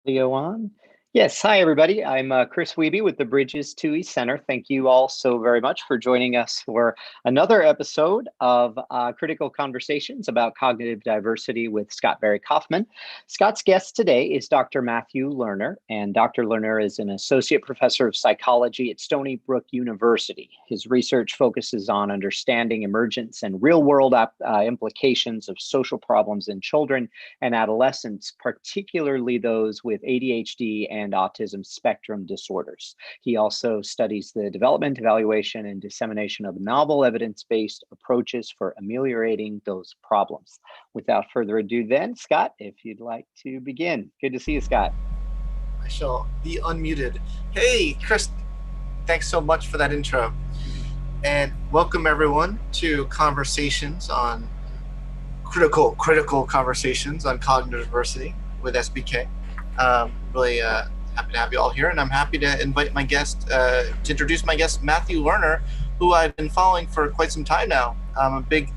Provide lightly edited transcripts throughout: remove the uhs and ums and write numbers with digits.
Audio on. Yes, hi everybody. I'm Chris Wiebe with the Bridges to East Center. Thank you all so very much for joining us for another episode of Critical Conversations about Cognitive Diversity with Scott Barry Kaufman. Scott's guest today is Dr. Matthew Lerner, and Dr. Lerner is an associate professor of psychology at Stony Brook University. His research focuses on understanding emergence and real-world implications of social problems in children and adolescents, particularly those with ADHD and Autism Spectrum Disorders. He also studies the development, evaluation, and dissemination of novel evidence-based approaches for ameliorating those problems. Without further ado then, Scott, if you'd like to begin. Good to see you, Scott. I shall be unmuted. Hey, Chris, thanks so much for that intro. And welcome everyone to Conversations on critical conversations on cognitive diversity with SBK. Really happy to have you all here, and I'm happy to invite my guest, to introduce my guest, Matthew Lerner, who I've been following for quite some time now. I'm a big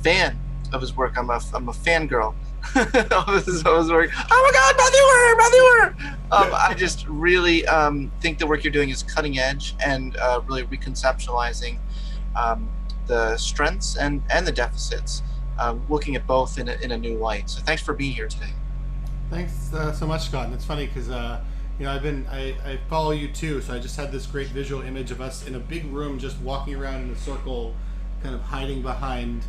fan of his work. I'm a fangirl of his work. Oh my God, Matthew Werner! I just really think the work you're doing is cutting edge and really reconceptualizing the strengths and the deficits, looking at both in a new light. So thanks for being here today. Thanks so much, Scott. And it's funny because I follow you too, so I just had this great visual image of us in a big room just walking around in a circle, kind of hiding behind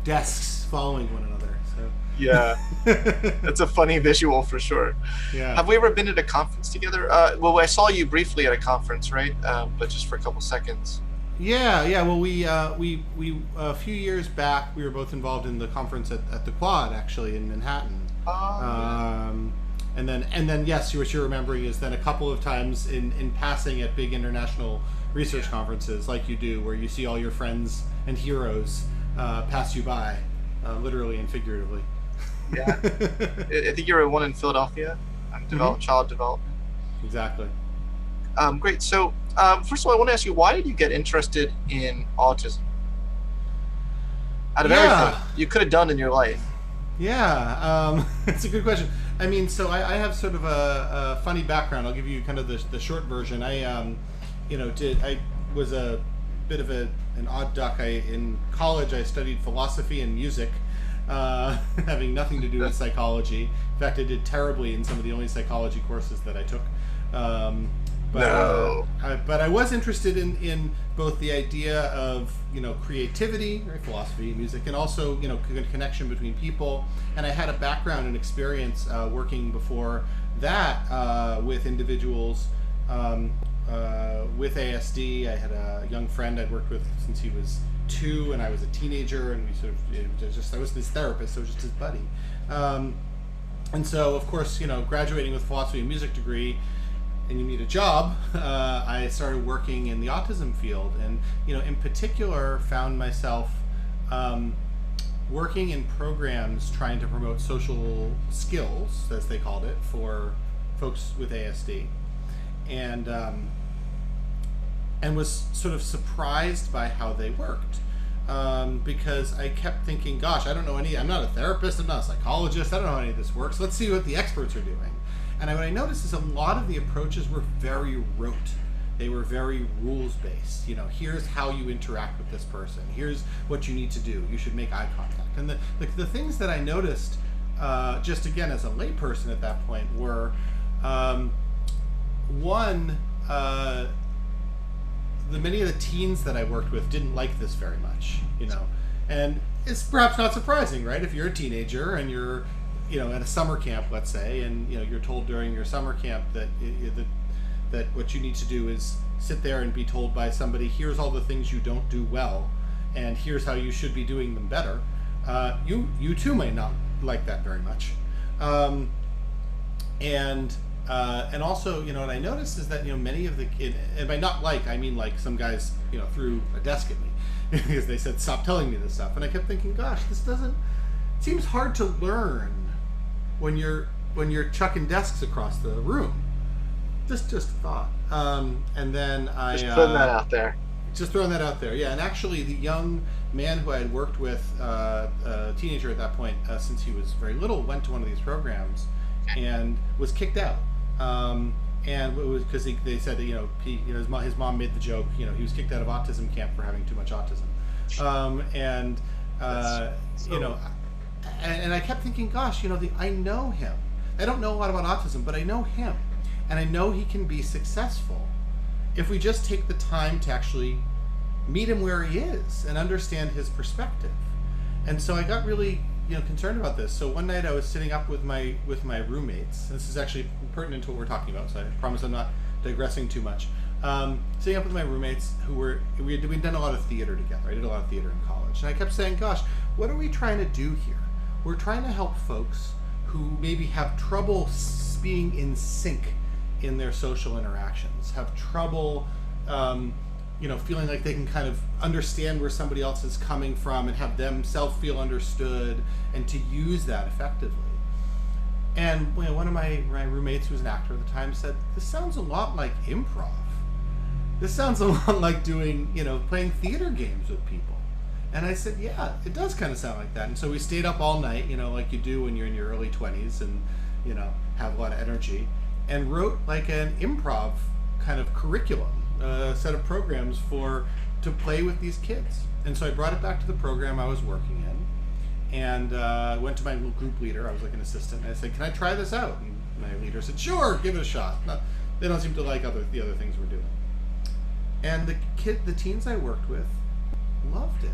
desks, following one another. So yeah, that's a funny visual for sure. Yeah. Have we ever been at a conference together? Well, I saw you briefly at a conference, right? But just for a couple seconds. Yeah. Well, we a few years back we were both involved in the conference at the Quad, actually, in Manhattan. And then yes, what you're remembering is then a couple of times in passing at big international research conferences, like you do, where you see all your friends and heroes pass you by, literally and figuratively. Yeah, I think you're one in Philadelphia, child development. Exactly. Great. So first of all, I want to ask you, why did you get interested in autism? Out of everything you could have done in your life. Yeah, it's a good question. I mean, so I have sort of a funny background. I'll give you kind of the short version. I was a bit of an odd duck. In college I studied philosophy and music, having nothing to do with psychology. In fact, I did terribly in some of the only psychology courses that I took. But I was interested in both the idea of creativity, right, philosophy, music, and also connection between people. And I had a background and experience working before that with individuals with ASD. I had a young friend I'd worked with since he was 2, and I was a teenager, and I was his therapist, so I was just his buddy. And so, of course, graduating with a philosophy and music degree, and you need a job, I started working in the autism field, and in particular found myself working in programs trying to promote social skills, as they called it, for folks with ASD, and was sort of surprised by how they worked, because I kept thinking, gosh, I'm not a therapist, I'm not a psychologist, I don't know how any of this works, let's see what the experts are doing. And what I noticed is a lot of the approaches were very rote. They were very rules-based. Here's how you interact with this person. Here's what you need to do. You should make eye contact. And the things that I noticed, just again as a layperson at that point, were one, many of the teens that I worked with didn't like this very much. And it's perhaps not surprising, right? If you're a teenager and you're at a summer camp, let's say, and you're told during your summer camp that what you need to do is sit there and be told by somebody, here's all the things you don't do well, and here's how you should be doing them better. You too may not like that very much, and also what I noticed is that many of the kids, and by not like I mean like some guys threw a desk at me because they said stop telling me this stuff, and I kept thinking, gosh, it seems hard to learn when you're chucking desks across the room. Just a thought. And then I just putting that out there. Just throwing that out there, yeah. And actually, the young man who I had worked with, a teenager at that point, since he was very little, went to one of these programs, and was kicked out. And it was because they said that his mom made the joke, he was kicked out of autism camp for having too much autism, and I kept thinking, gosh, I know him. I don't know a lot about autism, but I know him, and I know he can be successful if we just take the time to actually meet him where he is and understand his perspective. And so I got really concerned about this. So one night I was sitting up with my roommates. This is actually pertinent to what we're talking about, so I promise I'm not digressing too much. Sitting up with my roommates we'd done a lot of theater together. I did a lot of theater in college, and I kept saying, gosh, what are we trying to do here? We're trying to help folks who maybe have trouble being in sync in their social interactions, have trouble feeling like they can kind of understand where somebody else is coming from and have themselves feel understood, and to use that effectively. And one of my roommates, who was an actor at the time, said, this sounds a lot like improv. This sounds a lot like doing, playing theater games with people. And I said, yeah, it does kind of sound like that. And so we stayed up all night, like you do when you're in your early 20s and, have a lot of energy, and wrote like an improv kind of curriculum, set of programs to play with these kids. And so I brought it back to the program I was working in, and went to my little group leader. I was like an assistant, and I said, can I try this out? And my leader said, sure, give it a shot. They don't seem to like the other things we're doing. And the teens I worked with loved it.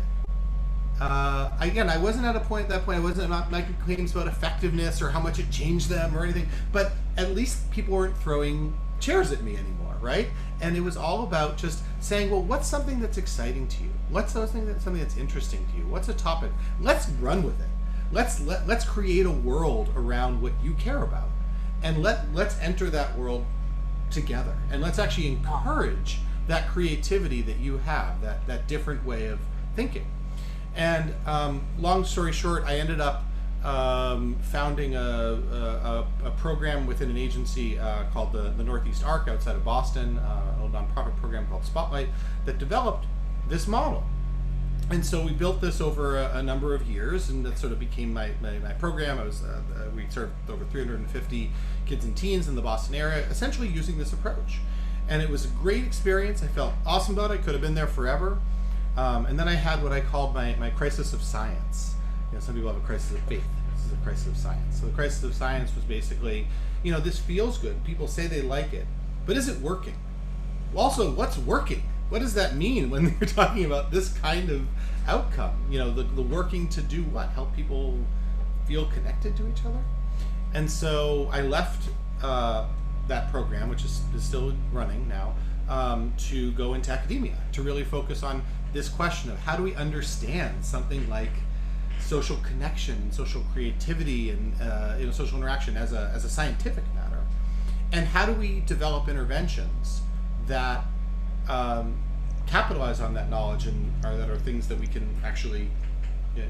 Again, I wasn't at that point, I wasn't making claims about effectiveness or how much it changed them or anything, but at least people weren't throwing chairs at me anymore, right? And it was all about just saying, well, what's something that's exciting to you? What's something that's interesting to you? What's a topic? Let's run with it. Let's create a world around what you care about, and let's enter that world together, and let's actually encourage that creativity that you have, that different way of thinking. And long story short, I ended up founding a program within an agency called the Northeast Arc outside of Boston, a nonprofit program called Spotlight, that developed this model. And so we built this over a number of years, and that sort of became my program. We served over 350 kids and teens in the Boston area, essentially using this approach. And it was a great experience. I felt awesome about it. I could have been there forever. And then I had what I called my crisis of science. Some people have a crisis of faith. This is a crisis of science. So the crisis of science was basically, this feels good. People say they like it, but is it working? Also, what's working? What does that mean when you're talking about this kind of outcome? The working to do what? Help people feel connected to each other? And so I left that program, which is still running now, to go into academia, to really focus on this question of how do we understand something like social connection and social creativity and social interaction as a scientific matter, and how do we develop interventions that capitalize on that knowledge and that are things that we can actually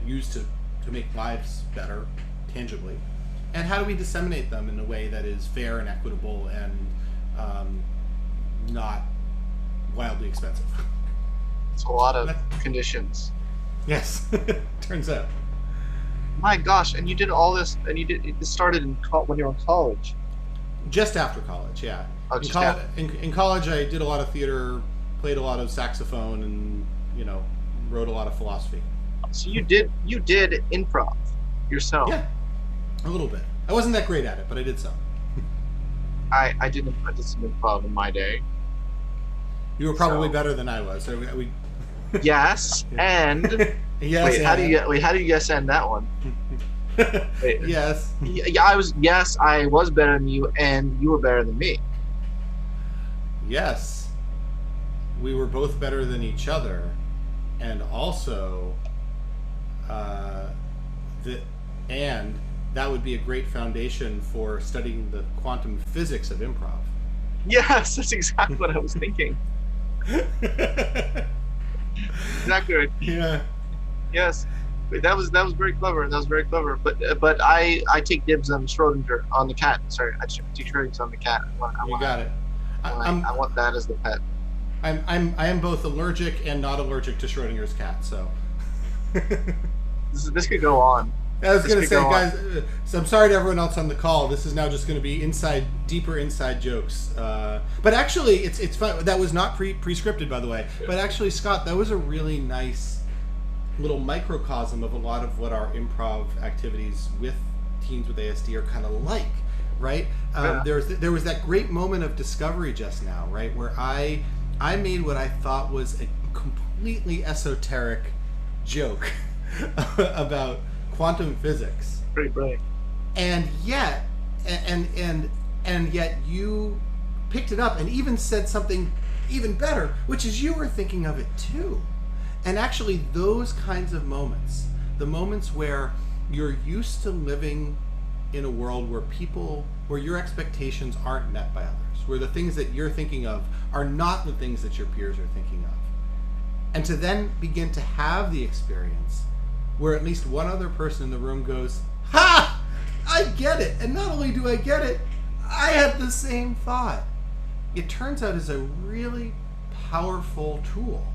use to make lives better tangibly, and how do we disseminate them in a way that is fair and equitable and not wildly expensive. It's a lot of conditions. Yes, turns out. My gosh, and you did all this, and it started when you were in college. Just after college, yeah. Oh, in college, I did a lot of theater, played a lot of saxophone, and wrote a lot of philosophy. So you did improv yourself? Yeah, a little bit. I wasn't that great at it, but I did some. I did some improv in my day. You were probably better than I was. So we Yes, and yes. Wait, how do you yes and that one? Wait. Yes. Yeah, I was better than you, and you were better than me. Yes. We were both better than each other, and also that would be a great foundation for studying the quantum physics of improv. Yes, that's exactly what I was thinking. Exactly right. Yeah. Yes. Wait, that was very clever. That was very clever. But I take dibs on Schrodinger, on the cat. Sorry, I take Schrodinger on the cat. You got it. I want that as the pet. I am both allergic and not allergic to Schrodinger's cat. So this could go on. I was going to say, guys, so I'm sorry to everyone else on the call. This is now just going to be deeper inside jokes. But actually, it's fun. That was not pre-scripted, by the way. But actually, Scott, that was a really nice little microcosm of a lot of what our improv activities with teens with ASD are kind of like, right? There was that great moment of discovery just now, right, where I made what I thought was a completely esoteric joke about quantum physics. Pretty brilliant. And yet you picked it up and even said something even better, which is you were thinking of it too. And actually those kinds of moments, the moments where you're used to living in a world where your expectations aren't met by others, where the things that you're thinking of are not the things that your peers are thinking of. And to then begin to have the experience where at least one other person in the room goes, "Ha! I get it. And not only do I get it, I had the same thought." It turns out is a really powerful tool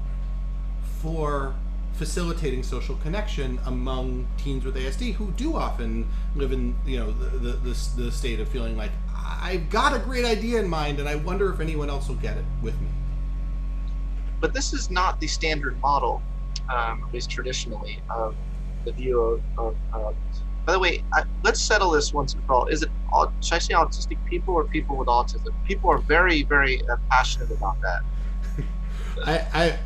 for facilitating social connection among teens with ASD who do often live in, the state of feeling like, I've got a great idea in mind and I wonder if anyone else will get it with me. But this is not the standard model, at least traditionally, of the view of by the way, let's settle this once and for all. Should I say autistic people or people with autism? People are very, very passionate about that.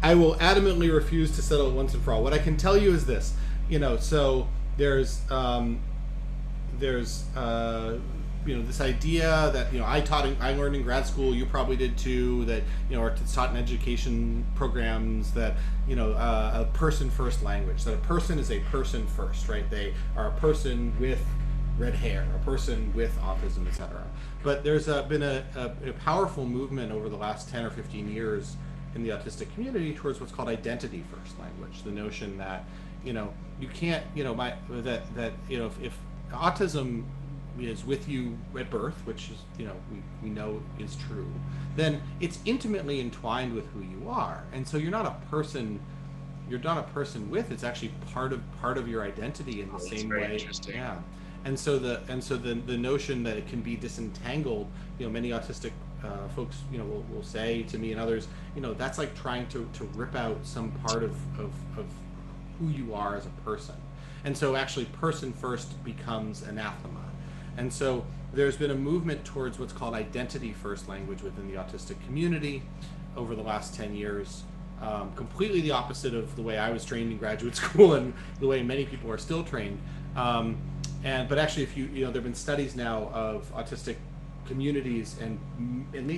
I will adamantly refuse to settle it once and for all. What I can tell you is this, so there's this idea that, I learned in grad school, you probably did too, that, are taught in education programs that, a person first language, that a person is a person first, right? They are a person with red hair, a person with autism, etc. But there's been a powerful movement over the last 10 or 15 years in the autistic community towards what's called identity first language. The notion that, you can't, if autism is with you at birth, which is, we know is true, then it's intimately entwined with who you are. And so you're not a person with, it's actually part of your identity in the same way. Interesting. Yeah. And so the notion that it can be disentangled, many autistic folks, will say to me and others, that's like trying to rip out some part of who you are as a person. And so actually person first becomes anathema. And so there's been a movement towards what's called identity first language within the autistic community over the last 10 years. Completely the opposite of the way I was trained in graduate school and the way many people are still trained. But actually, if there have been studies now of autistic communities, and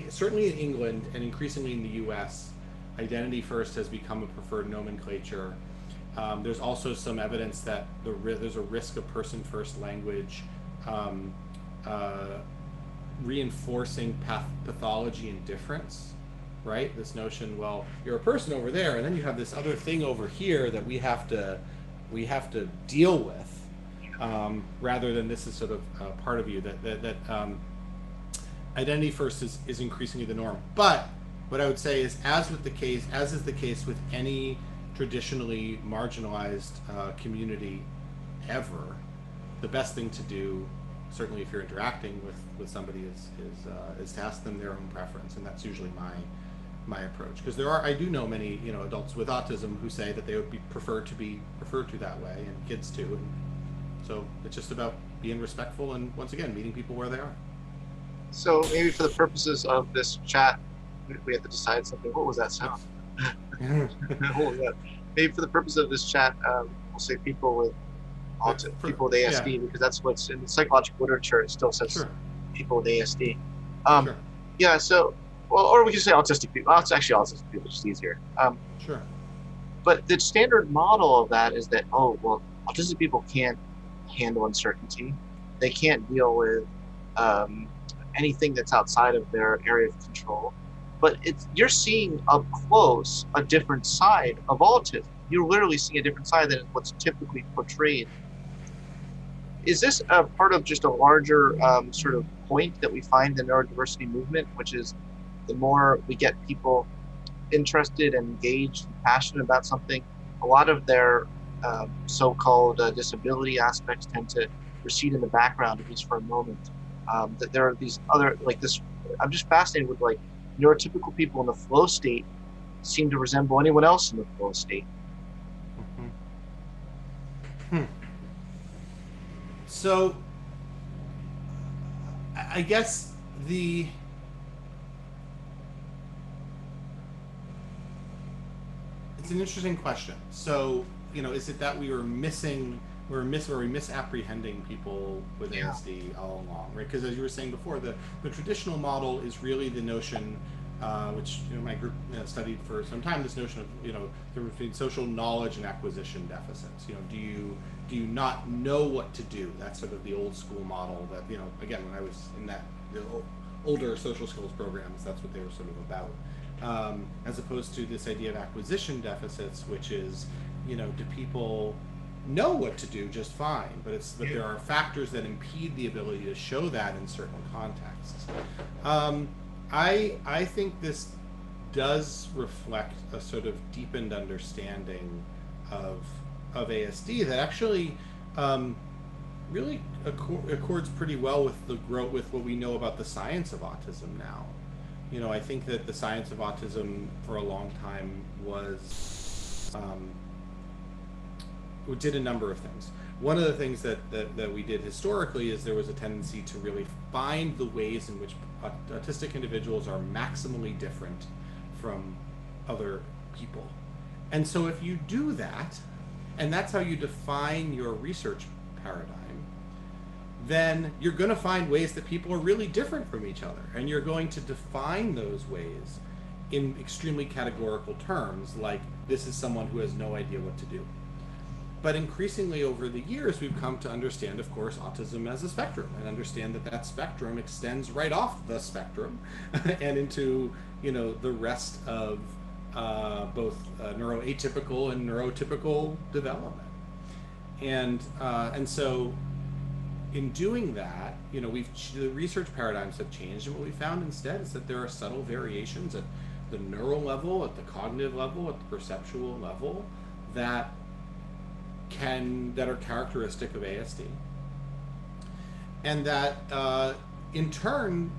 certainly in England and increasingly in the U.S., identity first has become a preferred nomenclature. There's also some evidence that there's a risk of person first language reinforcing pathology and difference, right? This notion, well, you're a person over there, and then you have this other thing over here that we have to deal with. Rather than this is sort of part of you, that identity first is increasingly the norm. But what I would say is, as is the case with any traditionally marginalized community ever, the best thing to do, certainly if you're interacting with somebody, is to ask them their own preference, and that's usually my approach. Because I do know many adults with autism who say that they would prefer to be referred to that way, and kids too. And so it's just about being respectful and, once again, meeting people where they are. So maybe for the purposes of this chat, we have to decide something. What was that sound? What was that? Maybe for the purpose of this chat, we'll say people with autism, people with ASD, because that's what's in the psychological literature. It still says people with ASD. Yeah. So, or we could say autistic people. It's actually autistic people, which is easier. But the standard model of that is that, autistic people can't handle uncertainty. They can't deal with anything that's outside of their area of control. But you're seeing up close a different side of autism. You're literally seeing a different side than what's typically portrayed. Is this a part of just a larger sort of point that we find in the neurodiversity movement, which is the more we get people interested and engaged and passionate about something, a lot of their so-called disability aspects tend to recede in the background, at least for a moment. That there are these other, like this, I'm just fascinated with like neurotypical people in the flow state seem to resemble anyone else in the flow state. So I guess it's an interesting question. So, is it that we misapprehending people with ASD all along, right? Because as you were saying before, the traditional model is really the notion, which my group studied for some time, this notion of between social knowledge and acquisition deficits. Do you not know what to do? That's sort of the old school model that again, when I was in the older social skills programs, that's what they were sort of about. As opposed to this idea of acquisition deficits, which is, do people know what to do just fine, but there are factors that impede the ability to show that in certain contexts. I think this does reflect a sort of deepened understanding of ASD that actually really accords pretty well with with what we know about the science of autism now. I think that the science of autism for a long time did a number of things. One of the things that we did historically is there was a tendency to really find the ways in which autistic individuals are maximally different from other people. And so if you do that, and that's how you define your research paradigm, then you're going to find ways that people are really different from each other. And you're going to define those ways in extremely categorical terms, like this is someone who has no idea what to do. But increasingly over the years, we've come to understand, of course, autism as a spectrum, and understand that spectrum extends right off the spectrum and into, the rest of both neuroatypical and neurotypical development. And so in doing that, the research paradigms have changed, and what we found instead is that there are subtle variations at the neural level, at the cognitive level, at the perceptual level that are characteristic of ASD, and that in turn,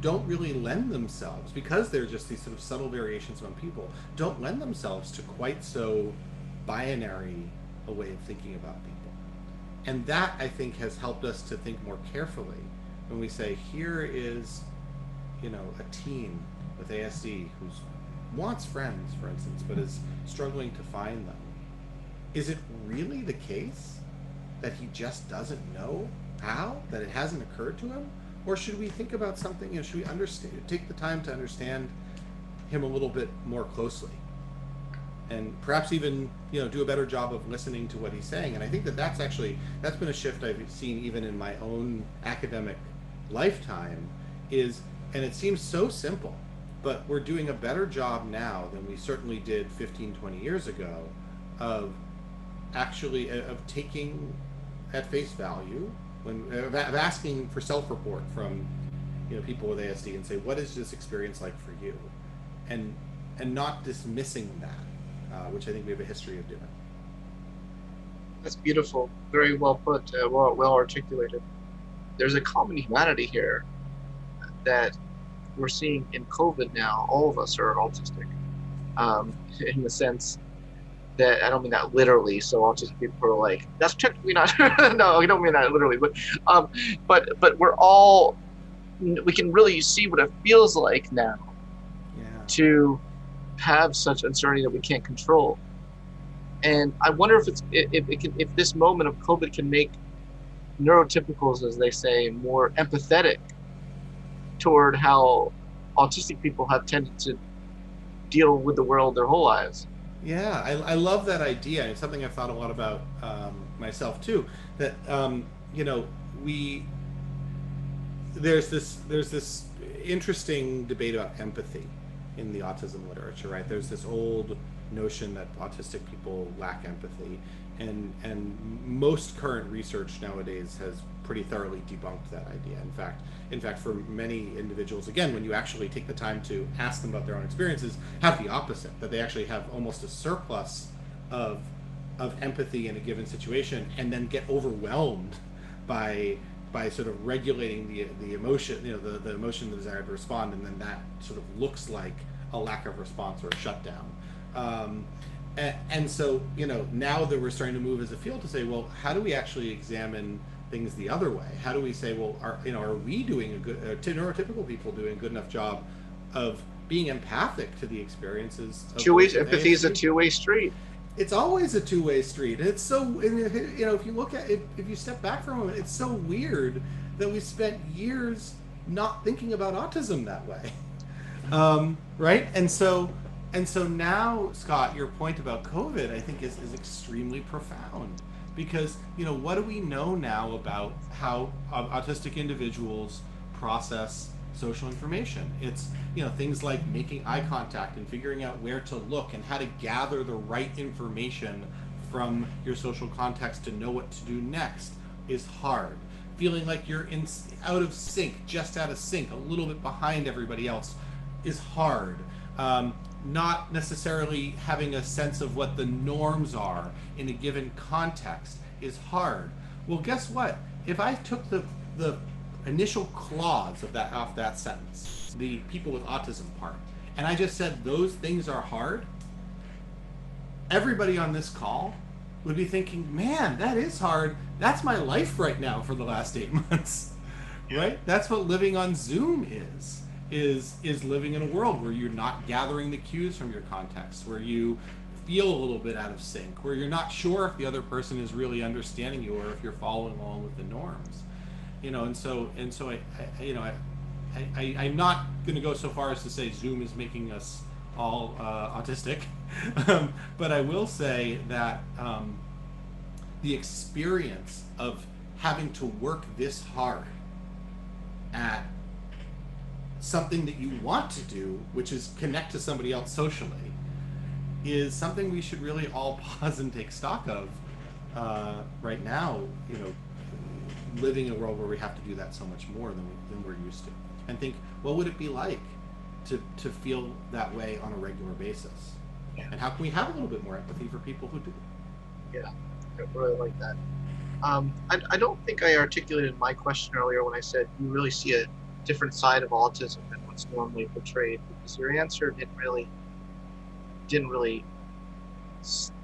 don't really lend themselves, because they're just these sort of subtle variations among people, don't lend themselves to quite so binary a way of thinking about people. And that, I think, has helped us to think more carefully when we say, here is, a teen with ASD who wants friends, for instance, but is struggling to find them. Is it really the case that he just doesn't know how, that it hasn't occurred to him? Or should we think about something, should we take the time to understand him a little bit more closely? And perhaps even, do a better job of listening to what he's saying. And I think that's been a shift I've seen even in my own academic lifetime, and it seems so simple, but we're doing a better job now than we certainly did 15, 20 years ago of taking at face value, of asking for self-report from people with ASD and say, what is this experience like for you? And not dismissing that, which I think we have a history of doing. That's beautiful. Very well put, well articulated. There's a common humanity here that we're seeing in COVID now. All of us are autistic, in the sense that, I don't mean that literally, so autistic people are like, that's technically not, no, I don't mean that literally, but we're all, we can really see what it feels like now to have such uncertainty that we can't control. And I wonder if this moment of COVID can make neurotypicals, as they say, more empathetic toward how autistic people have tended to deal with the world their whole lives. Yeah, I love that idea. It's something I've thought a lot about myself too. That there's this interesting debate about empathy in the autism literature, right? There's this old notion that autistic people lack empathy, and most current research nowadays has pretty thoroughly debunked that idea. In fact, for many individuals, again, when you actually take the time to ask them about their own experiences, have the opposite, that they actually have almost a surplus of of empathy in a given situation and then get overwhelmed by sort of regulating the emotion, the emotion, the desire to respond, and then that sort of looks like a lack of response or a shutdown. And so, now that we're starting to move as a field to say, well, how do we actually examine things the other way? How do we say, well, are we doing a good, neurotypical people doing a good enough job of being empathic to the experiences? Empathy is a two-way street. It's always a two-way street. And it's so, if you look at it, if you step back for a moment, it's so weird that we spent years not thinking about autism that way. Right? And so now, Scott, your point about COVID, I think is extremely profound, because, what do we know now about how autistic individuals process social information? It's, things like making eye contact and figuring out where to look and how to gather the right information from your social context to know what to do next is hard. Feeling like you're out of sync, a little bit behind everybody else is hard. Not necessarily having a sense of what the norms are in a given context is hard. Well, guess what? If I took the initial clause off that sentence, the people with autism part, and I just said those things are hard, everybody on this call would be thinking, man, that is hard. That's my life right now for the last 8 months, right? That's what living on Zoom is living in a world where you're not gathering the cues from your context, where you feel a little bit out of sync, where you're not sure if the other person is really understanding you or if you're following along with the norms. And so I'm not going to go so far as to say Zoom is making us all autistic, but I will say that the experience of having to work this hard at something that you want to do, which is connect to somebody else socially, is something we should really all pause and take stock of right now, living in a world where we have to do that so much more than we're used to, and think, what would it be like to feel that way on a regular basis? Yeah. And how can we have a little bit more empathy for people who do? Yeah, I really like that. I don't think I articulated my question earlier when I said you really see a different side of autism than what's normally portrayed, because your answer didn't really you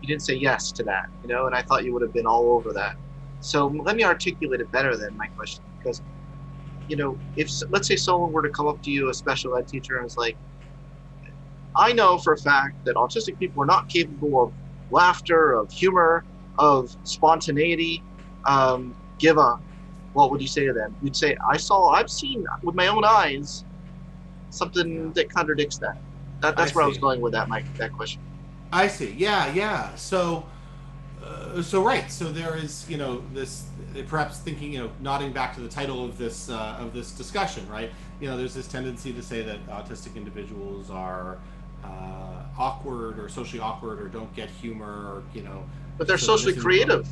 didn't say yes to that, and I thought you would have been all over that. So let me articulate it better than my question, because if, let's say, someone were to come up to you, a special ed teacher, and is like, I know for a fact that autistic people are not capable of laughter, of humor, of spontaneity, what would you say to them? You'd say, I've seen with my own eyes something that contradicts that. That's where I was going with that question. I see. Yeah. So right. So there is, this, perhaps thinking, nodding back to the title of this discussion, right? There's this tendency to say that autistic individuals are awkward or socially awkward or don't get humor, or, But they're socially creative.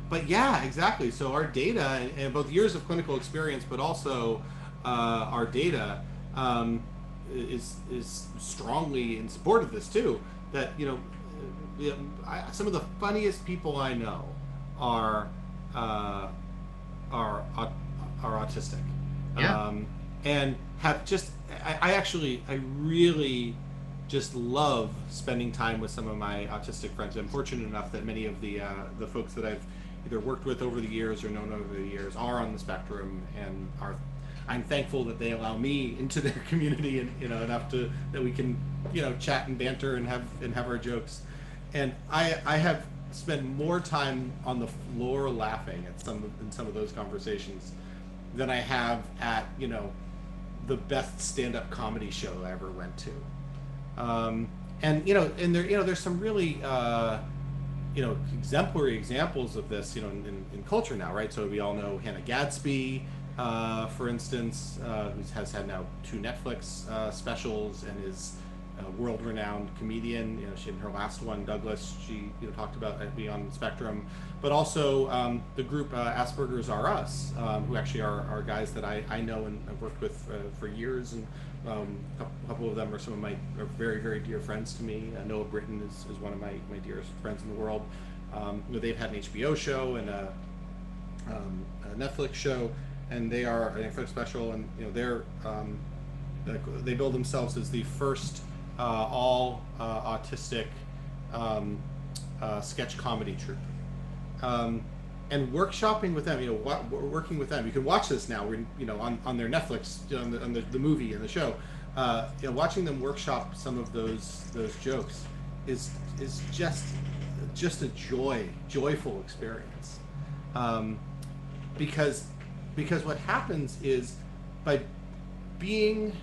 But yeah, exactly. So our data, and both years of clinical experience, but also our data is strongly in support of this too. That some of the funniest people I know are autistic, and have just I really just love spending time with some of my autistic friends. I'm fortunate enough that many of the folks that I've either worked with over the years or known over the years are on the spectrum, and I'm thankful that they allow me into their community, and enough that we can chat and banter and have our jokes. And I have spent more time on the floor laughing at some of those conversations than I have at the best stand-up comedy show I ever went to. And there's some really exemplary examples of this in culture now, right? So we all know Hannah Gadsby, for instance, who has had now 2 Netflix specials and is a world-renowned comedian. She in her last one, Douglas, she talked about being on the spectrum, but also the group Asperger's Are Us, who actually are guys that I know and have worked with for years, and a couple of them are some of my very, very dear friends to me. Noah Britton is one of my dearest friends in the world. They've had an HBO show and a Netflix show, and they are a Netflix special, and they build themselves as the first all autistic sketch comedy troupe. And workshopping with them, working with them. You can watch this now. On their Netflix, on the movie and the show. Watching them workshop some of those jokes is just a joyful experience. Because what happens is, by being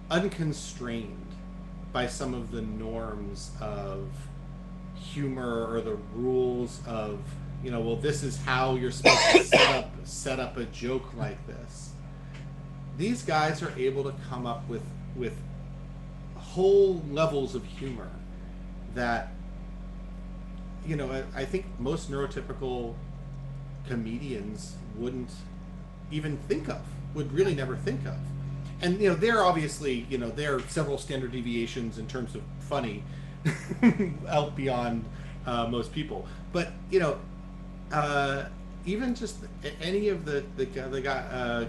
unconstrained by some of the norms of humor or the rules of, this is how you're supposed to set up a joke like this. These guys are able to come up with whole levels of humor that, I think most neurotypical comedians wouldn't even think of, would really never think of. And, they're obviously, there are several standard deviations in terms of funny out beyond most people. But, even just any of the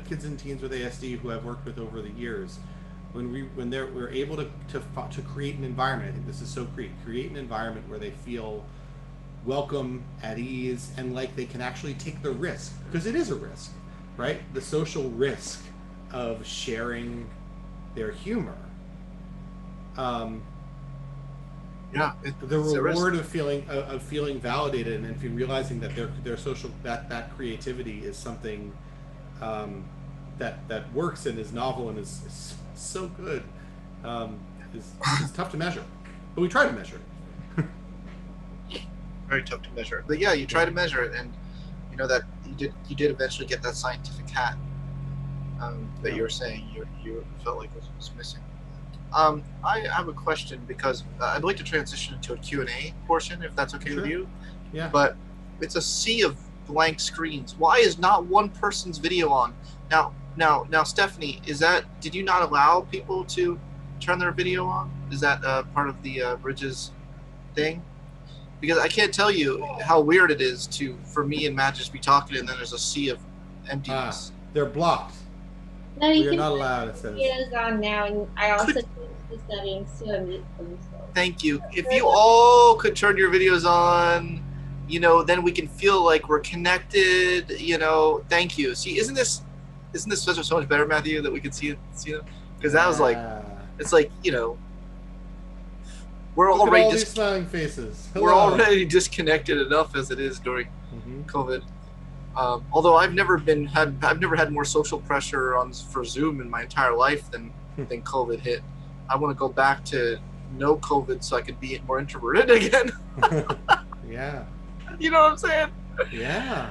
kids and teens with ASD who I've worked with over the years, when we're able to create an environment, I think this is so create an environment where they feel welcome, at ease, and like they can actually take the risk, because it is a risk, right? The social risk of sharing their humor. The reward of feeling validated and realizing that their social that creativity is something that works and is novel and is so good, is tough to measure, but we try to measure it. Very tough to measure, but yeah, you try to measure it, and that you did eventually get that scientific hat that you were saying you felt like was missing. I have a question, because I'd like to transition into a Q&A portion, if that's okay with you. Yeah. But it's a sea of blank screens. Why is not one person's video on? Now, Stephanie, did you not allow people to turn their video on? Is that part of the Bridges thing? Because I can't tell you how weird it is for me and Matt just be talking, and then there's a sea of emptiness. They're blocked. No, you We're can not put allowed, it says. videos on now, and I also changed the settings to unmute them. So. Thank you. If you all could turn your videos on, then we can feel like we're connected. Thank you. See, isn't this so much better, Matthew, that we could see it? Because that was like, it's like, we're Look already at all these smiling faces. Hello. We're already disconnected enough as it is during COVID. Although I've never had more social pressure for Zoom in my entire life than COVID hit. I want to go back to no COVID so I could be more introverted again. Yeah. You know what I'm saying? Yeah.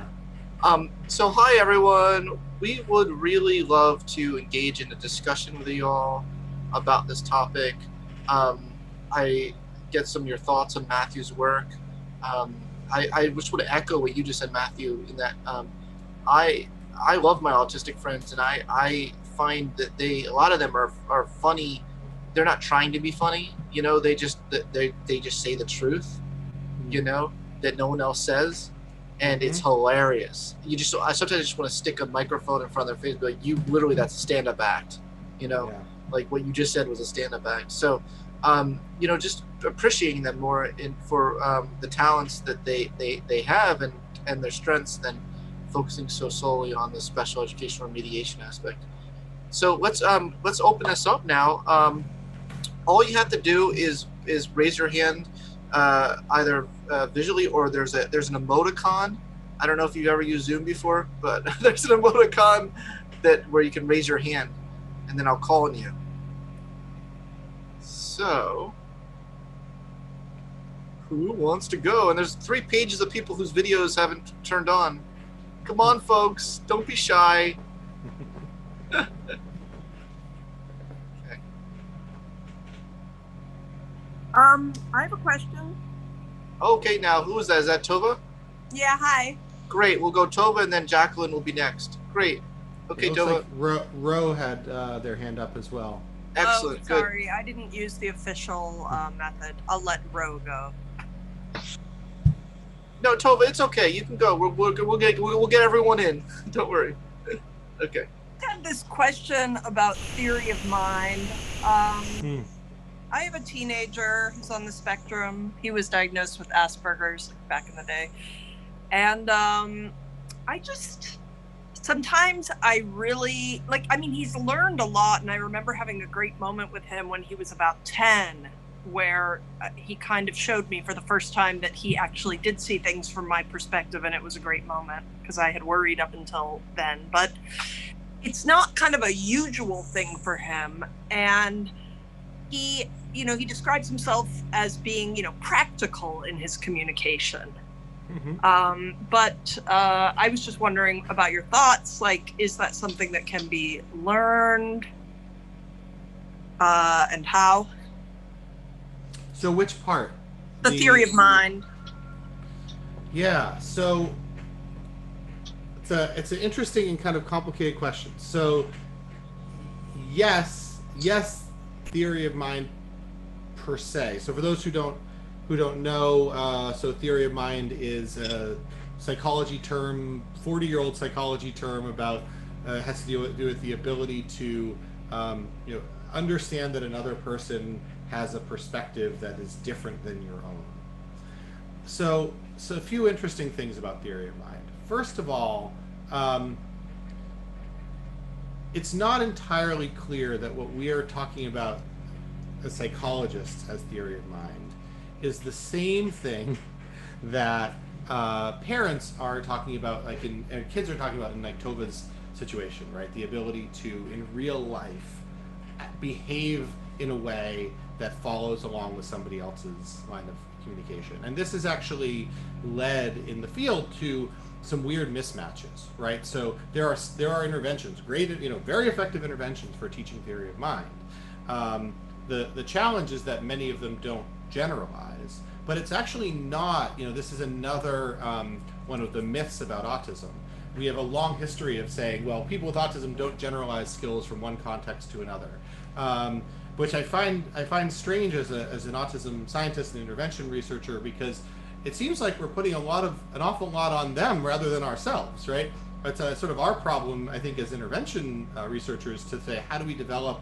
So hi everyone. We would really love to engage in a discussion with you all about this topic. I get some of your thoughts on Matthew's work. I just want to echo what you just said, Matthew, in that I love my autistic friends, and I find that a lot of them are funny. They're not trying to be funny, they just say the truth, that no one else says, and it's hilarious. I sometimes just want to stick a microphone in front of their face, but literally that's a stand-up act, like what you just said was a stand-up act. So just appreciating them more for the talents that they have and their strengths, than focusing so solely on the special educational remediation aspect. So let's open this up now. All you have to do is raise your hand, either visually, or there's an emoticon. I don't know if you've ever used Zoom before, but there's an emoticon where you can raise your hand, and then I'll call on you. So, who wants to go? And there's 3 pages of people whose videos haven't turned on. Come on, folks. Don't be shy. Okay. I have a question. Okay, now who is that? Is that Tova? Yeah, hi. Great. We'll go Tova, and then Jacqueline will be next. Great. Okay, it Tova. looks like Ro had their hand up as well. Excellent. Oh, sorry. I didn't use the official method. I'll let Ro go. No, Tova, it's okay. You can go. We'll get everyone in. Don't worry. Okay. I had this question about theory of mind. I have a teenager who's on the spectrum. He was diagnosed with Asperger's back in the day. And sometimes I really, he's learned a lot. And I remember having a great moment with him when he was about 10, where he kind of showed me for the first time that he actually did see things from my perspective. And it was a great moment because I had worried up until then. But it's not kind of a usual thing for him. And he describes himself as being, practical in his communication. Mm-hmm. But I was just wondering about your thoughts. Like, is that something that can be learned? And how? So which part? The theory of mind. Yeah, so it's an interesting and kind of complicated question. So yes, theory of mind per se. So for those who don't know, so theory of mind is a psychology term, 40-year-old psychology term about has to do with the ability to understand that another person has a perspective that is different than your own. So a few interesting things about theory of mind. First of all, it's not entirely clear that what we are talking about as psychologists as theory of mind is the same thing that parents are talking about, and kids are talking about in like Tova's situation, right? The ability to, in real life, behave in a way that follows along with somebody else's line of communication. And this has actually led in the field to some weird mismatches, right? So there are interventions, great, very effective interventions for teaching theory of mind. The challenge is that many of them don't generalize, but it's actually not, this is another one of the myths about autism. We have a long history of saying, well, people with autism don't generalize skills from one context to another, which I find strange as an autism scientist and intervention researcher, because it seems like we're putting an awful lot on them rather than ourselves, right? It's sort of our problem, I think, as intervention researchers to say, how do we develop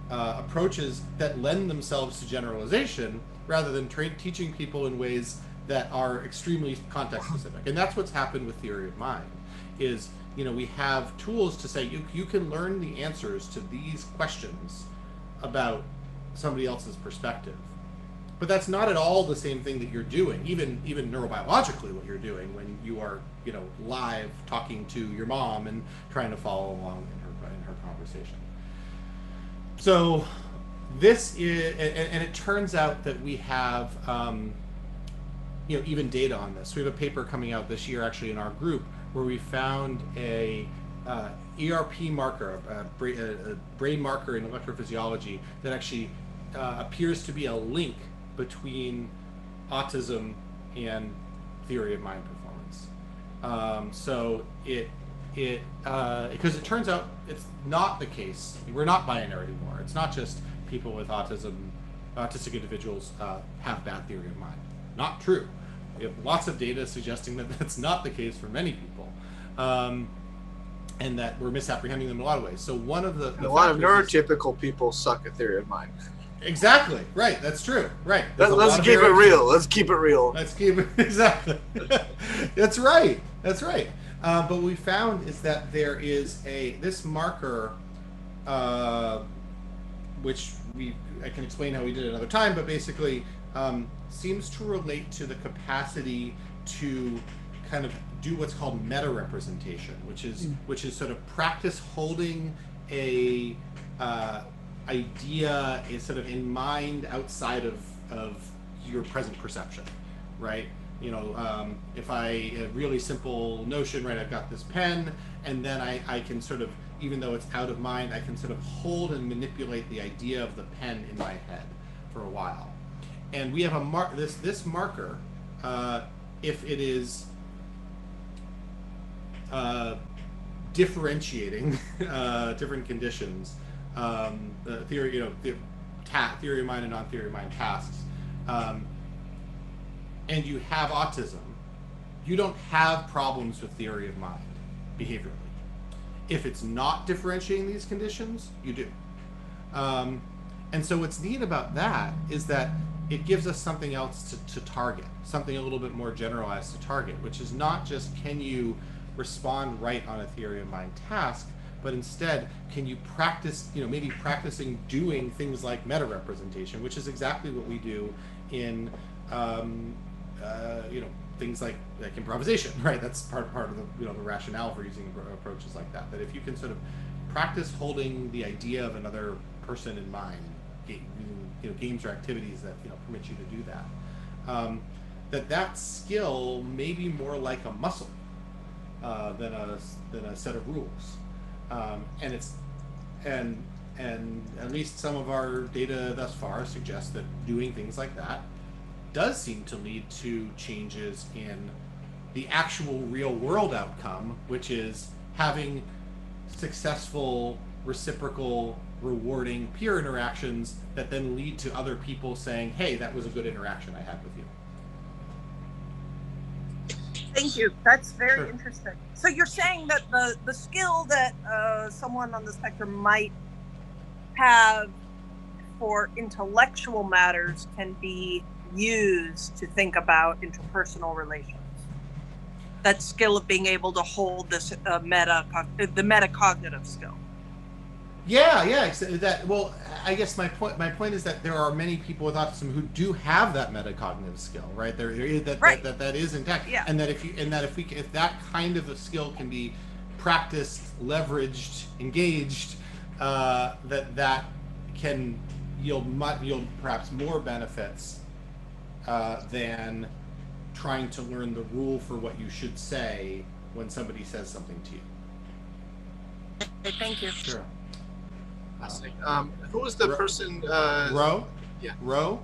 approaches that lend themselves to generalization rather than teaching people in ways that are extremely context specific. And that's what's happened with theory of mind, is we have tools to say you can learn the answers to these questions about somebody else's perspective. But that's not at all the same thing that you're doing, even neurobiologically, what you're doing when you are, live talking to your mom and trying to follow along in her conversation. So this is, and it turns out that we have, even data on this. We have a paper coming out this year, actually, in our group, where we found a ERP marker, a brain marker in electrophysiology that actually appears to be a link between autism and theory of mind performance. So because it turns out it's not the case. We're not binary anymore. It's not just people with autism, autistic individuals have bad theory of mind. Not true. We have lots of data suggesting that that's not the case for many people, and that we're misapprehending them in a lot of ways. So one of a lot of neurotypical people suck at thery of mind. Exactly. Right. That's true. Right. Let's keep it real. Let's keep it real. Let's keep it exactly. That's right. That's right. But what we found is that there is this marker, which I can explain how we did it another time, but basically seems to relate to the capacity to kind of do what's called meta representation, which is sort of practice holding a idea is sort of in mind outside of your present perception, right? If a really simple notion, right, I've got this pen, and then I can sort of, even though it's out of mind, I can sort of hold and manipulate the idea of the pen in my head for a while. And we have this marker, if it is differentiating different conditions, the theory, theory of mind and non-theory of mind tasks, and you have autism, you don't have problems with theory of mind behaviorally. If it's not differentiating these conditions, you do. And so what's neat about that is that it gives us something else to target, something a little bit more generalized to target, which is not just can you respond right on a theory of mind task, but instead can you practice, maybe practicing doing things like meta representation, which is exactly what we do in things like improvisation, right? That's part of the the rationale for using approaches like that. That if you can sort of practice holding the idea of another person in mind, games or activities that permit you to do that, that skill may be more like a muscle than a set of rules, and at least some of our data thus far suggests that doing things like that does seem to lead to changes in the actual real world outcome, which is having successful, reciprocal, rewarding peer interactions that then lead to other people saying, hey, that was a good interaction I had with you. Thank you. That's very Sure. interesting. So you're saying that the skill that someone on the spectrum might have for intellectual matters can be used to think about interpersonal relations. That skill of being able to hold this the metacognitive skill. Yeah. That, well, I guess my point is that there are many people with autism who do have that metacognitive skill, right? That is intact, Yeah. and if that kind of a skill can be practiced, leveraged, engaged, that can yield perhaps more benefits than trying to learn the rule for what you should say when somebody says something to you. Okay, thank you. Sure. Who was the person? Ro? Yeah. Ro?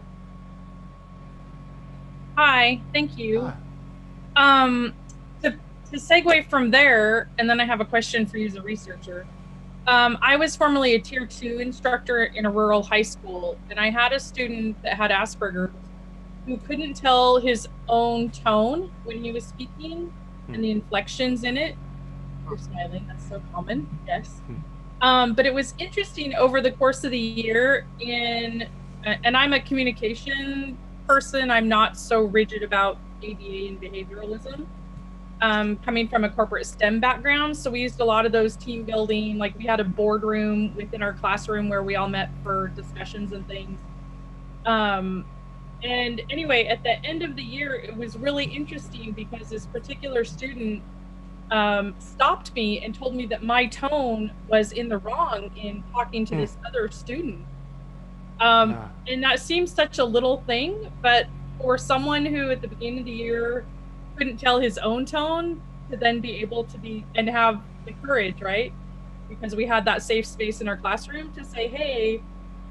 Hi, thank you. Hi. To segue from there, and then I have a question for you as a researcher. I was formerly a Tier 2 instructor in a rural high school, and I had a student that had Asperger's who couldn't tell his own tone when he was speaking and the inflections in it. You're smiling, that's so common, yes. But it was interesting over the course of the year and I'm a communication person, I'm not so rigid about ABA and behavioralism. Coming from a corporate STEM background, so we used a lot of those team building, like we had a boardroom within our classroom where we all met for discussions and things. And anyway, at the end of the year, it was really interesting because this particular student stopped me and told me that my tone was in the wrong in talking to this other student. And that seems such a little thing, but for someone who at the beginning of the year couldn't tell his own tone, to then be able to be and have the courage, right? Because we had that safe space in our classroom to say, hey,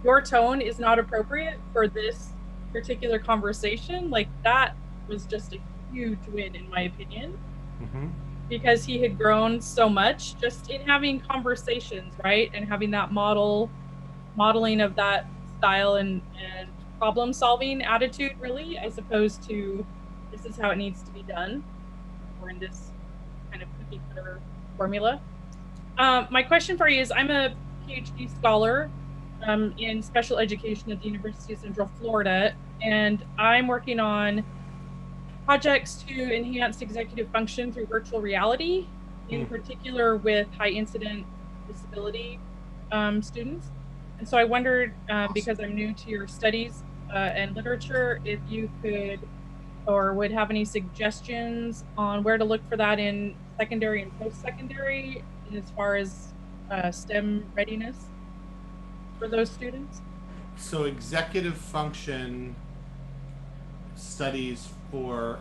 your tone is not appropriate for this particular conversation. Like, that was just a huge win in my opinion. Because he had grown so much just in having conversations, right? And having that modeling of that style and problem solving attitude, really, as opposed to this is how it needs to be done, or in this kind of cookie cutter formula. My question for you is, I'm a PhD scholar in special education at the University of Central Florida, and I'm working on projects to enhance executive function through virtual reality, in particular with high incident disability students. And so I wondered, because I'm new to your studies and literature, if you could or would have any suggestions on where to look for that in secondary and post-secondary as far as STEM readiness for those students? So executive function studies for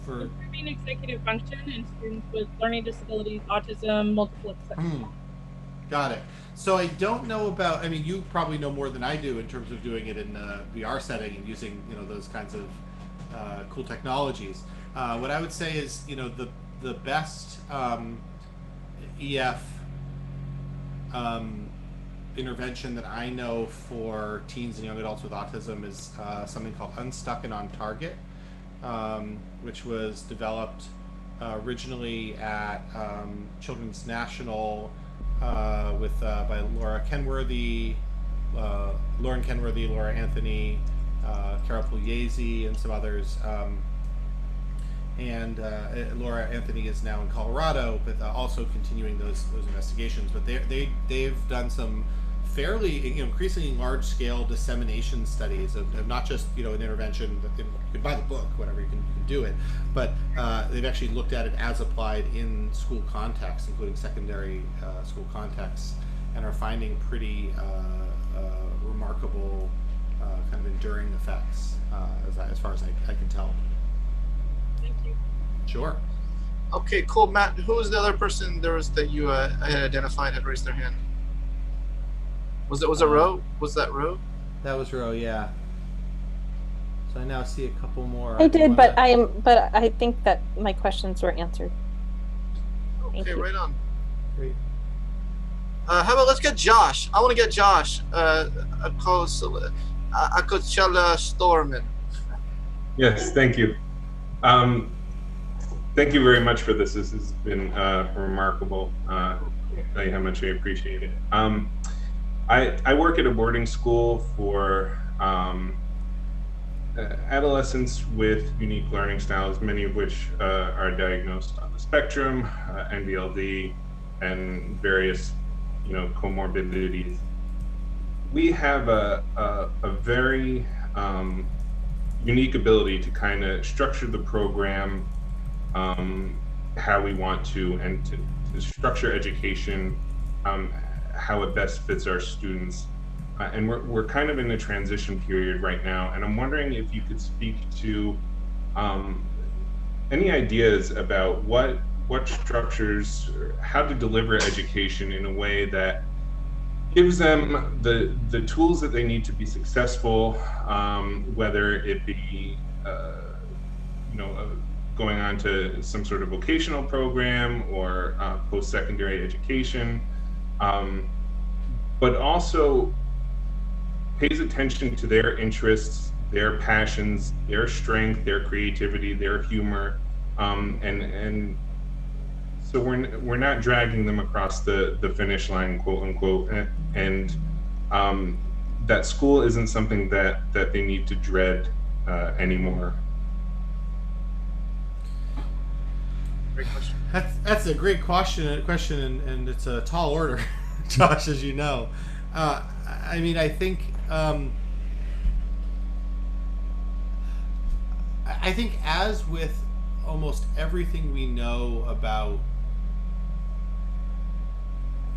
improving executive function in students with learning disabilities, autism, multiple etc. Got it. So I don't know about, I mean, you probably know more than I do in terms of doing it in a VR setting and using, those kinds of cool technologies. What I would say is, the best EF intervention that I know for teens and young adults with autism is something called Unstuck and On Target. which was developed originally at Children's National by Lauren Kenworthy, Laura Anthony, Carol Pugliese, and some others. And Laura Anthony is now in Colorado, but also continuing those investigations. But they've done some fairly, increasingly large-scale dissemination studies of not just an intervention that you can buy the book, whatever you can do it, but they've actually looked at it as applied in school contexts, including secondary school contexts, and are finding pretty remarkable kind of enduring effects as far as I can tell. Thank you. Sure. Okay, cool. Matt, who was the other person that you had identified had raised their hand? Was it Ro? Was that Ro? That was Ro, yeah. So I now see a couple more. I did, but I think that my questions were answered. Okay, right on. Great. How about let's get Josh? I want to get Josh. Akochala Storman. Yes, thank you. Thank you very much for this. This has been remarkable. I can't tell you how much I appreciate it. I work at a boarding school for adolescents with unique learning styles, many of which are diagnosed on the spectrum, NVLD, and various, comorbidities. We have a very unique ability to kind of structure the program how we want to, and to structure education how it best fits our students. And we're kind of in a transition period right now, and I'm wondering if you could speak to any ideas about what structures, how to deliver education in a way that gives them the tools that they need to be successful, whether it be going on to some sort of vocational program or post-secondary education, but also pays attention to their interests, their passions, their strength, their creativity, their humor, and so we're not dragging them across the finish line, quote unquote, and that school isn't something that they need to dread anymore. Great question. That's a great question, and it's a tall order, Josh, as you know. I mean, I think as with almost everything we know about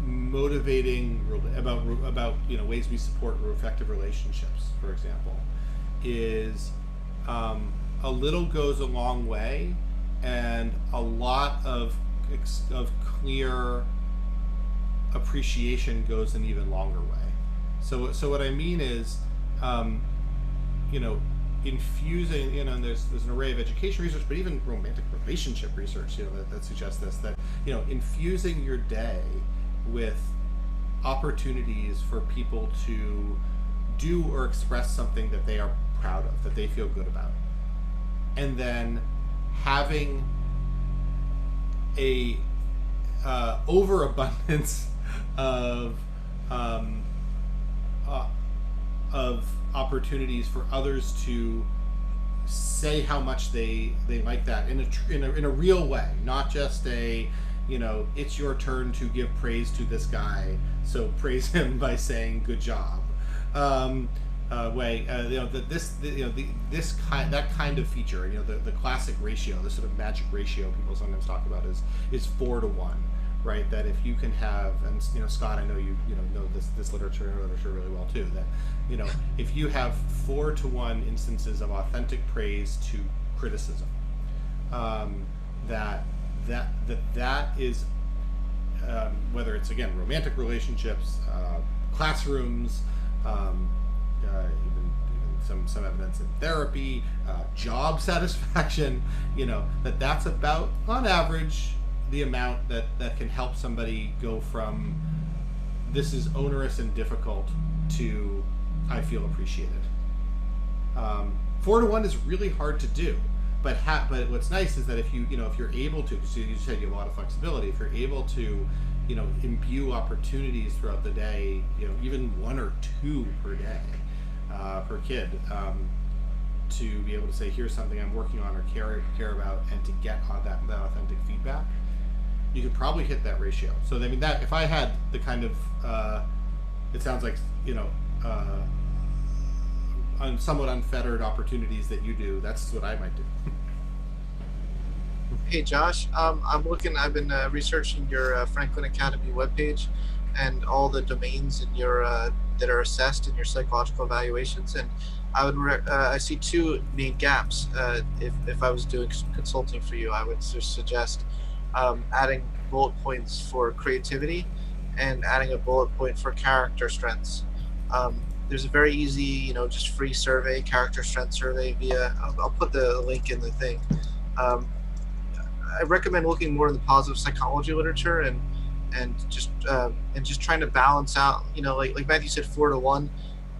motivating, about ways we support effective relationships, for example, is a little goes a long way, and a lot of clear appreciation goes an even longer way. So what I mean is, infusing, and there's an array of education research, but even romantic relationship research, that suggests this, that, infusing your day with opportunities for people to do or express something that they are proud of, that they feel good about, and then having a overabundance of opportunities for others to say how much they like that in a real way, not just a it's your turn to give praise to this guy, so praise him by saying good job way. That kind of feature, the classic ratio, the sort of magic ratio people sometimes talk about is 4-to-1, right? That if you can have, and Scott, I know you know this literature really well too, that if you have 4-to-1 instances of authentic praise to criticism, that is whether it's, again, romantic relationships, classrooms, even some evidence in therapy, job satisfaction, that's about, on average, the amount that can help somebody go from this is onerous and difficult to I feel appreciated. 4-to-1 is really hard to do, but what's nice is that if if you're able to, because you said you have a lot of flexibility, if you're able to, imbue opportunities throughout the day, even 1 or 2 per day, per kid, to be able to say, here's something I'm working on or care about, and to get that authentic feedback, you could probably hit that ratio. So I mean, that if I had the kind of, it sounds like somewhat unfettered opportunities that you do, that's what I might do. Hey Josh, I've been researching your Franklin Academy webpage and all the domains in your that are assessed in your psychological evaluations, and I see 2 main gaps. If I was doing consulting for you, I would suggest adding bullet points for creativity and adding a bullet point for character strengths. There's a very easy, just free survey, character strength survey I'll put the link in the thing. I recommend looking more in the positive psychology literature and just trying to balance out, like Matthew said, 4 to 1.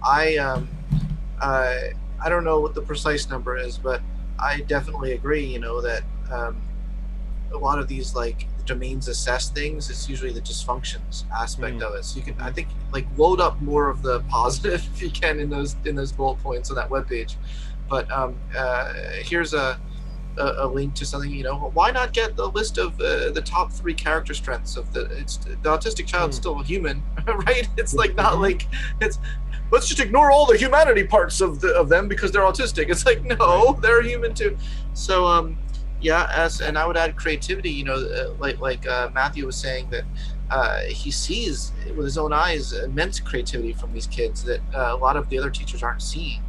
I don't know what the precise number is, but I definitely agree, that a lot of these domains assess things, it's usually the dysfunctions aspect of it. So you can, I think, load up more of the positive if you can in those bullet points on that webpage. But here's a link to something. Why not get the list of the top 3 character strengths of the autistic child's still a human, right? It's not it's let's just ignore all the humanity parts of them because they're autistic. It's no, they're human too. So and I would add creativity, like Matthew was saying, that he sees with his own eyes immense creativity from these kids that a lot of the other teachers aren't seeing,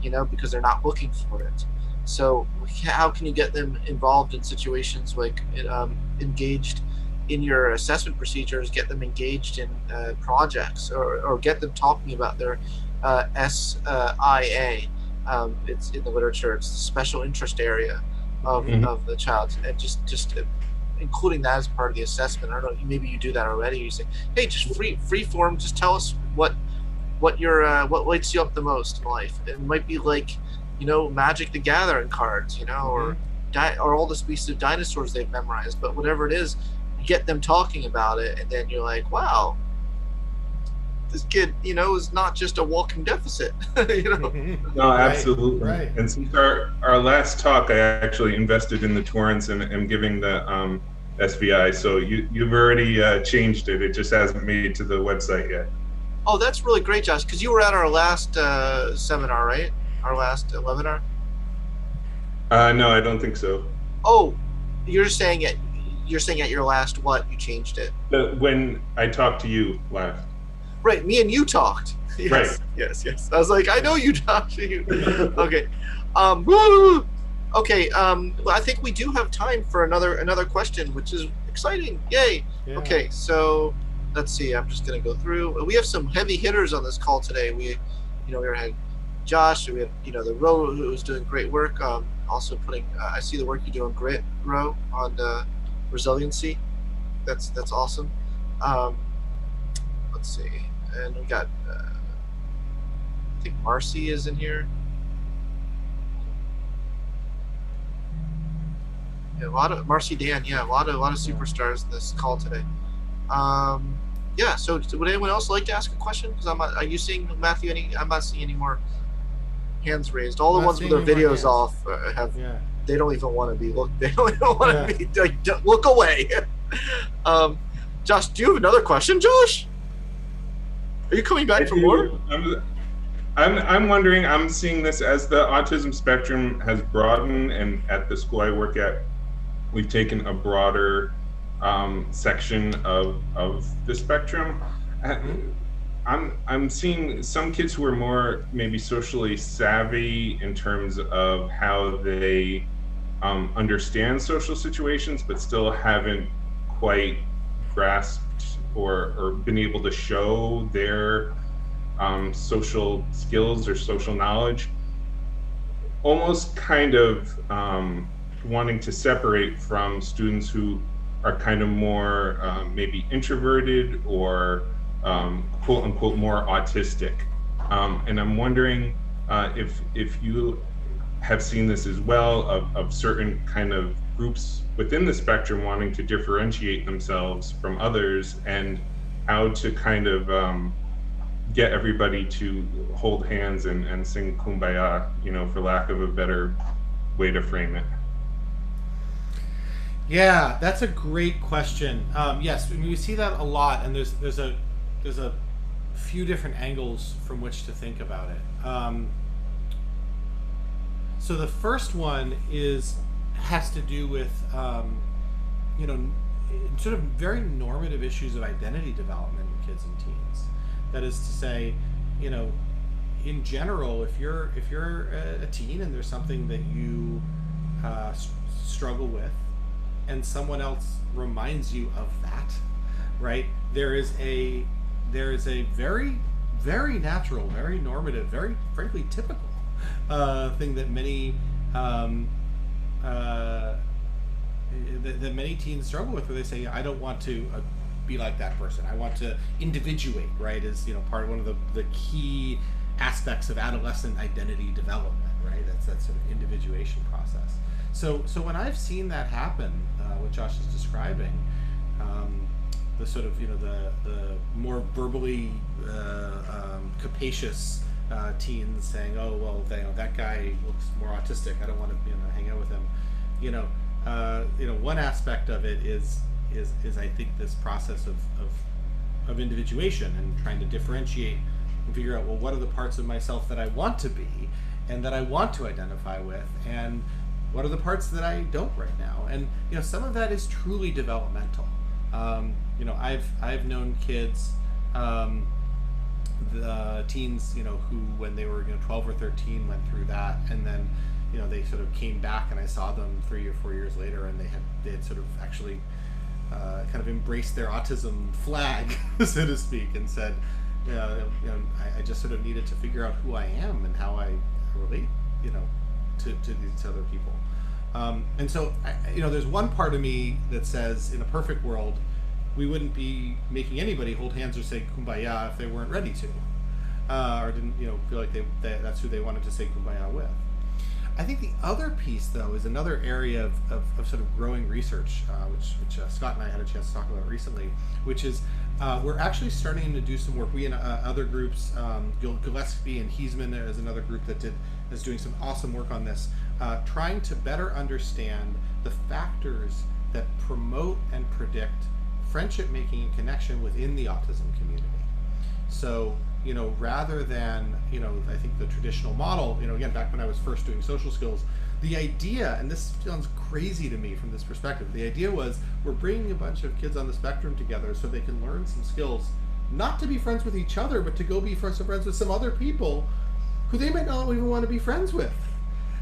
because they're not looking for it. So how can you get them involved in situations engaged in your assessment procedures, get them engaged in projects, or get them talking about their SIA. It's in the literature, it's the special interest area of the child, and just including that as part of the assessment. I don't know, maybe you do that already. You say, hey, just free form, just tell us what lights you up the most in life. It might be Magic the Gathering cards, or all the species of dinosaurs they've memorized, but whatever it is, get them talking about it, and then you're like, wow, this kid, is not just a walking deficit. No, absolutely. Right. And since our last talk, I actually invested in the torrents and am giving the SVI. So you've already changed it. It just hasn't made it to the website yet. Oh, that's really great, Josh, because you were at our last seminar, right? Our last webinar? No, I don't think so. Oh, you're saying at your last what? You changed it? When I talked to you last. Right, me and you talked. Yes, right. Yes. I was like, I know you, Josh. Okay. Okay. Well, I think we do have time for another question, which is exciting. Yay. Yeah. Okay. So let's see. I'm just gonna go through. We have some heavy hitters on this call today. We had Josh. We have the Ro, who's doing great work. Also putting. I see the work you do on grit, Ro, on resiliency. That's awesome. Let's see. And we got, I think Marcy is in here. Yeah, a lot of Marcy Dan. Yeah, a lot of superstars in this call today. Yeah. So would anyone else like to ask a question? Because are you seeing, Matthew? I'm not seeing any more hands raised. All the ones with their videos off have. Yeah. They don't even want to be look. They don't even want to be look away. Josh, do you have another question, Josh? Are you coming back for more? I'm wondering, I'm seeing this as the autism spectrum has broadened, and at the school I work at, we've taken a broader section of the spectrum. I'm seeing some kids who are more maybe socially savvy in terms of how they understand social situations, but still haven't quite grasped or been able to show their social skills or social knowledge, almost kind of wanting to separate from students who are kind of more maybe introverted or quote unquote more autistic. And I'm wondering if you have seen this as well, of certain kind of groups within the spectrum wanting to differentiate themselves from others, and how to kind of get everybody to hold hands and sing Kumbaya, for lack of a better way to frame it. Yeah, that's a great question. Yes, we see that a lot, and there's a few different angles from which to think about it. So the first one has to do with sort of very normative issues of identity development in kids and teens. That is to say, in general, if you're a teen and there's something that you struggle with, and someone else reminds you of that, right? There is a very, very natural, very normative, very frankly typical thing that many that many teens struggle with, where they say, I don't want to be like that person. I want to individuate, right? Is part of one of the key aspects of adolescent identity development, right? That's that sort of individuation process. So when I've seen that happen, what Josh is describing, the sort of the more verbally capacious teens saying, oh well, that guy looks more autistic, I don't want to hang out with him. One aspect of it is I think this process of individuation and trying to differentiate and figure out, well, what are the parts of myself that I want to be and that I want to identify with, and what are the parts that I don't right now? And some of that is truly developmental. I've known kids, the teens, who when they were 12 or 13 went through that, and then they sort of came back, and I saw them 3 or 4 years later, and they had sort of actually kind of embraced their autism flag, so to speak, and said, I just sort of needed to figure out who I am and how I relate, to these other people. And so, there's one part of me that says, in a perfect world, we wouldn't be making anybody hold hands or say Kumbaya if they weren't ready to, or didn't, feel like that's who they wanted to say Kumbaya with. I think the other piece, though, is another area of sort of growing research, which Scott and I had a chance to talk about recently, which is we're actually starting to do some work. We and other groups, Gillespie and Heisman is another group that is doing some awesome work on this, trying to better understand the factors that promote and predict friendship making and connection within the autism community. So, rather than, I think the traditional model, again, back when I was first doing social skills, the idea, and this sounds crazy to me from this perspective, the idea was we're bringing a bunch of kids on the spectrum together so they can learn some skills, not to be friends with each other, but to go be friends with some other people who they might not even want to be friends with.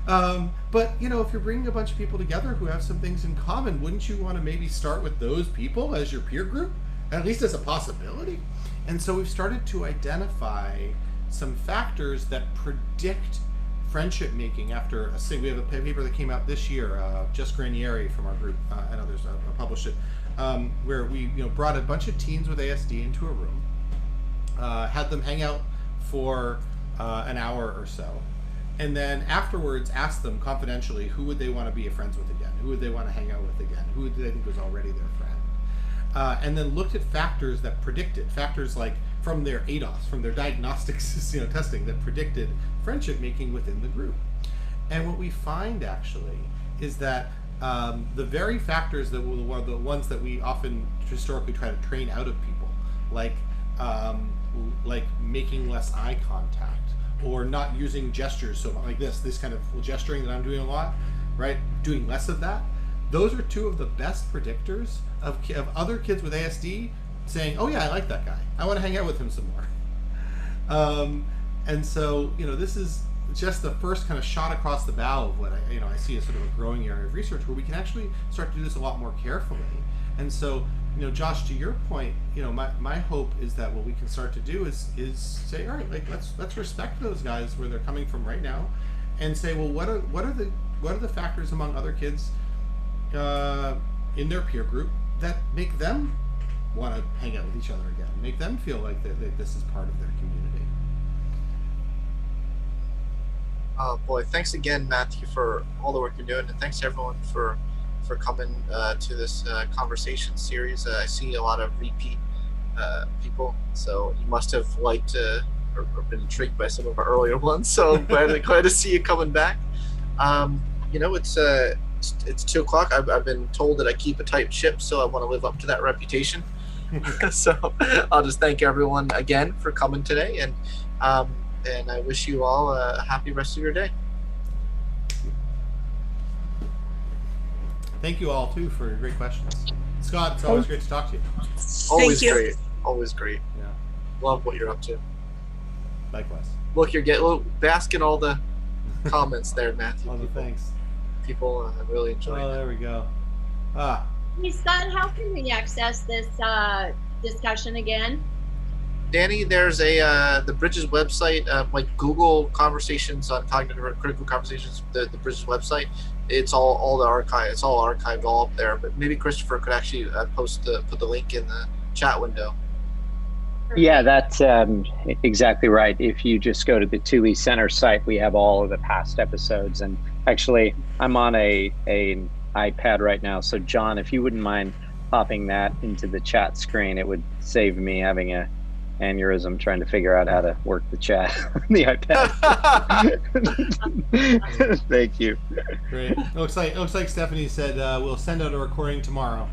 But if you're bringing a bunch of people together who have some things in common, wouldn't you want to maybe start with those people as your peer group, at least as a possibility? And so we've started to identify some factors that predict friendship making after we have a paper that came out this year, Jess Granieri from our group and others published it, where we brought a bunch of teens with ASD into a room, had them hang out for an hour or so, and then afterwards asked them confidentially who would they want to be friends with again, who would they want to hang out with again, who did they think was already their friend, and then looked at factors that predicted, factors like from their ADOS, from their diagnostics testing, that predicted friendship making within the group. And what we find actually is that the very factors that were the ones that we often historically try to train out of people, like making less eye contact, or not using gestures so much, like this kind of gesturing that I'm doing a lot, right? Doing less of that. Those are two of the best predictors of other kids with ASD saying, oh yeah, I like that guy, I want to hang out with him some more. And so, this is just the first kind of shot across the bow of what I see as sort of a growing area of research where we can actually start to do this a lot more carefully. And so, Josh, to your point, my hope is that what we can start to do is say, all right, like let's respect those guys where they're coming from right now, and say, well, what are the factors among other kids in their peer group that make them want to hang out with each other again, make them feel like that this is part of their community. Oh boy, thanks again, Matthew, for all the work you're doing, and thanks everyone for coming to this conversation series. I see a lot of repeat people, so you must have liked or been intrigued by some of our earlier ones. So glad to see you coming back. It's 2 o'clock. I've been told that I keep a tight ship, so I want to live up to that reputation. So I'll just thank everyone again for coming today, and I wish you all a happy rest of your day. Thank you all too for your great questions. Scott, it's always great to talk to you. Always you. great. Always great. Yeah. Love what you're up to. Likewise. Look, bask in all the comments there, Matthew. All the thanks. People really enjoy Oh, it. there we go. Hey, Scott, how can we access this discussion again? Danny, there's the Bridges website, like Google Conversations on Cognitive or Critical Conversations, the Bridges website. It's all the archive. It's all archived all up there. But maybe Christopher could actually put the link in the chat window. Yeah, that's exactly right. If you just go to the TUI Center site, we have all of the past episodes. And actually, I'm on an iPad right now. So John, if you wouldn't mind popping that into the chat screen, it would save me having a aneurysm trying to figure out how to work the chat on the iPad. Thank you. Great. It looks like Stephanie said we'll send out a recording tomorrow.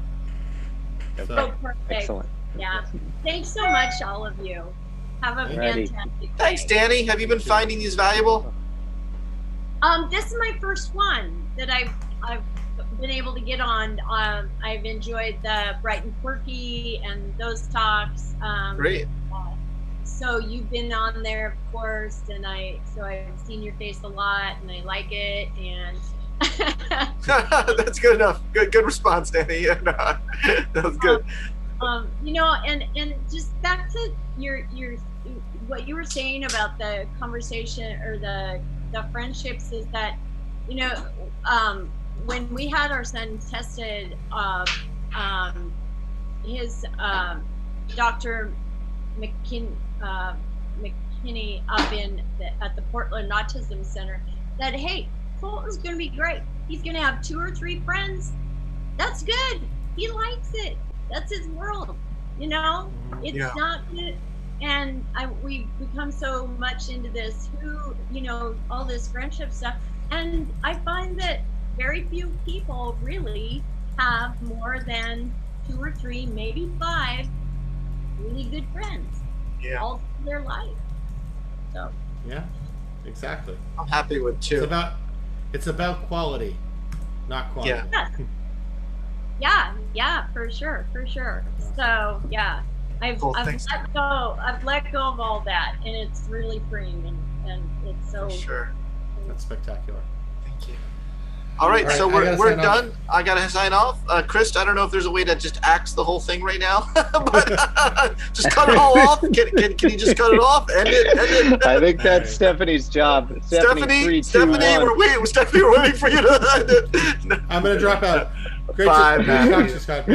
Oh, So, perfect. Excellent. Yeah. Thanks so much, all of you. Have a Alrighty. fantastic Thanks, day. Danny. Have you been finding these valuable? This is my first one that I've been able to get on. I've enjoyed the Bright and Quirky and those talks. Great. So you've been on there, of course, and I've seen your face a lot, and I like it. And That's good enough. Good response, Danny. That was good. And just back to your what you were saying about the conversation or the friendships is that, when we had our son tested, his Dr. McKinney up at the Portland Autism Center said, hey, Colton's going to be great. He's going to have 2 or 3 friends. That's good. He likes it. That's his world. It's not good. And we've become so much into this, all this friendship stuff. And I find that very few people really have more than 2 or 3, maybe 5 really good friends all through their life. So yeah, exactly. I'm happy with 2. It's about quality, not quantity. yeah, for sure. So yeah, I've let go of all that, and it's really freeing, and it's so. For sure. That's spectacular. Thank you. All right, so we're done. I gotta sign off. Chris, I don't know if there's a way to just axe the whole thing right now, but just cut it all off. Can you just cut it off? End it. I think that's Stephanie's job. Stephanie, we're waiting for you to end it. I'm gonna drop out. Great Bye, to talk to you, Scott.